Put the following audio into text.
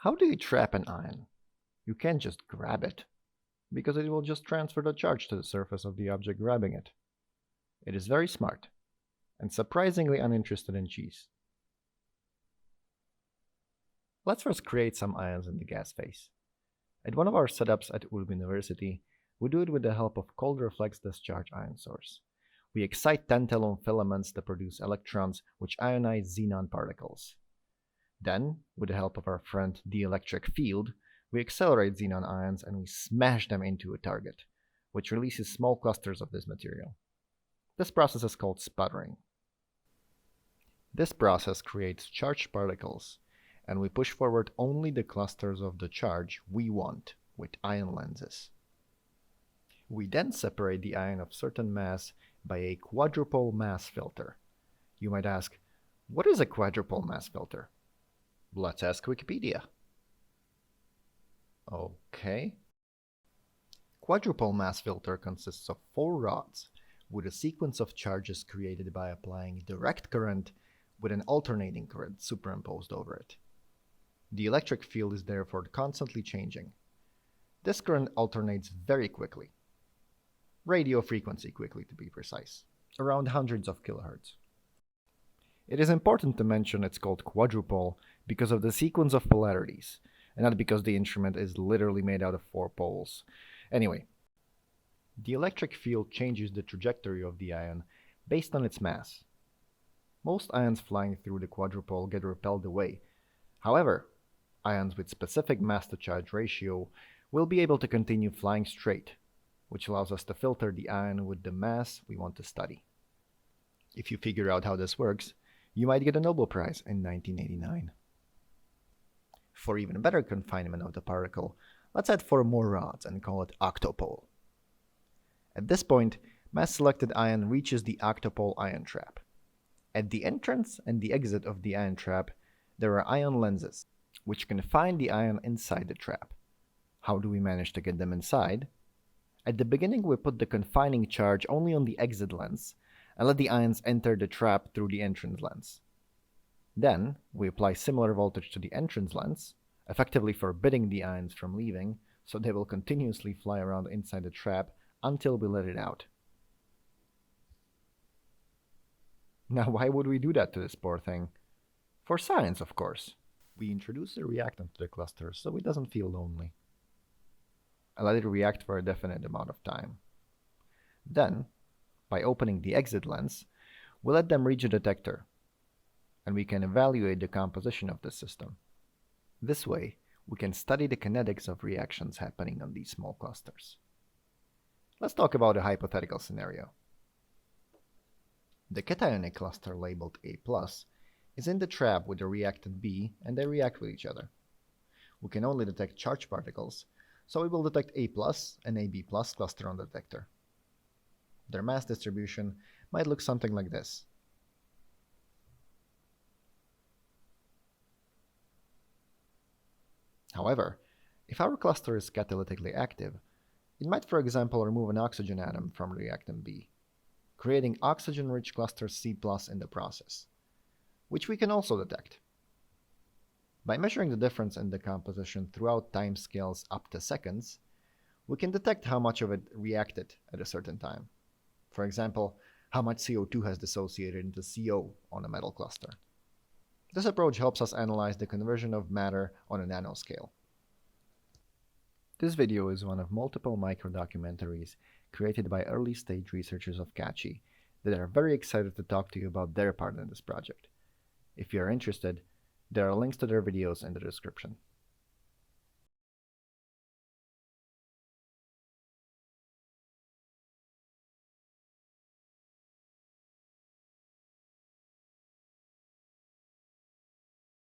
How do you trap an ion? You can't just grab it, because it will just transfer the charge to the surface of the object grabbing it. It is very smart, and surprisingly uninterested in cheese. Let's first create some ions in the gas phase. At one of our setups at Ulm University, we do it with the help of cold reflex discharge ion source. We excite tantalum filaments to produce electrons which ionize xenon particles. Then, with the help of our friend the electric field, we accelerate xenon ions and we smash them into a target, which releases small clusters of this material. This process is called sputtering. This process creates charged particles, and we push forward only the clusters of the charge we want with ion lenses. We then separate the ion of certain mass by a quadrupole mass filter. You might ask, what is a quadrupole mass filter? Let's ask Wikipedia. Okay. Quadrupole mass filter consists of 4 rods with a sequence of charges created by applying direct current with an alternating current superimposed over it. The electric field is therefore constantly changing. This current alternates very quickly. Radio frequency quickly to be precise, around hundreds of kilohertz. It is important to mention it's called quadrupole because of the sequence of polarities, and not because the instrument is literally made out of 4 poles. Anyway, the electric field changes the trajectory of the ion based on its mass. Most ions flying through the quadrupole get repelled away. However, ions with specific mass-to-charge ratio will be able to continue flying straight, which allows us to filter the ion with the mass we want to study. If you figure out how this works, you might get a Nobel Prize in 1989. For even better confinement of the particle, let's add 4 more rods and call it octopole. At this point, mass-selected ion reaches the octopole ion trap. At the entrance and the exit of the ion trap, there are ion lenses, which confine the ion inside the trap. How do we manage to get them inside? At the beginning, we put the confining charge only on the exit lens and let the ions enter the trap through the entrance lens. Then, we apply similar voltage to the entrance lens, effectively forbidding the ions from leaving, so they will continuously fly around inside the trap until we let it out. Now, why would we do that to this poor thing? For science, of course. We introduce a reactant to the cluster so it doesn't feel lonely. I let it react for a definite amount of time. Then, by opening the exit lens, we let them reach a detector, and we can evaluate the composition of the system. This way, we can study the kinetics of reactions happening on these small clusters. Let's talk about a hypothetical scenario. The cationic cluster labeled A+, is in the trap with the reactant B, and they react with each other. We can only detect charged particles, so we will detect A+ and AB+ cluster on the detector. Their mass distribution might look something like this. However, if our cluster is catalytically active, it might, for example, remove an oxygen atom from reactant B, creating oxygen-rich cluster C+ in the process, which we can also detect. By measuring the difference in the composition throughout timescales up to seconds, we can detect how much of it reacted at a certain time. For example, how much CO2 has dissociated into CO on a metal cluster. This approach helps us analyze the conversion of matter on a nanoscale. This video is one of multiple micro-documentaries created by early-stage researchers of CATCHY that are very excited to talk to you about their part in this project. If you are interested, there are links to their videos in the description.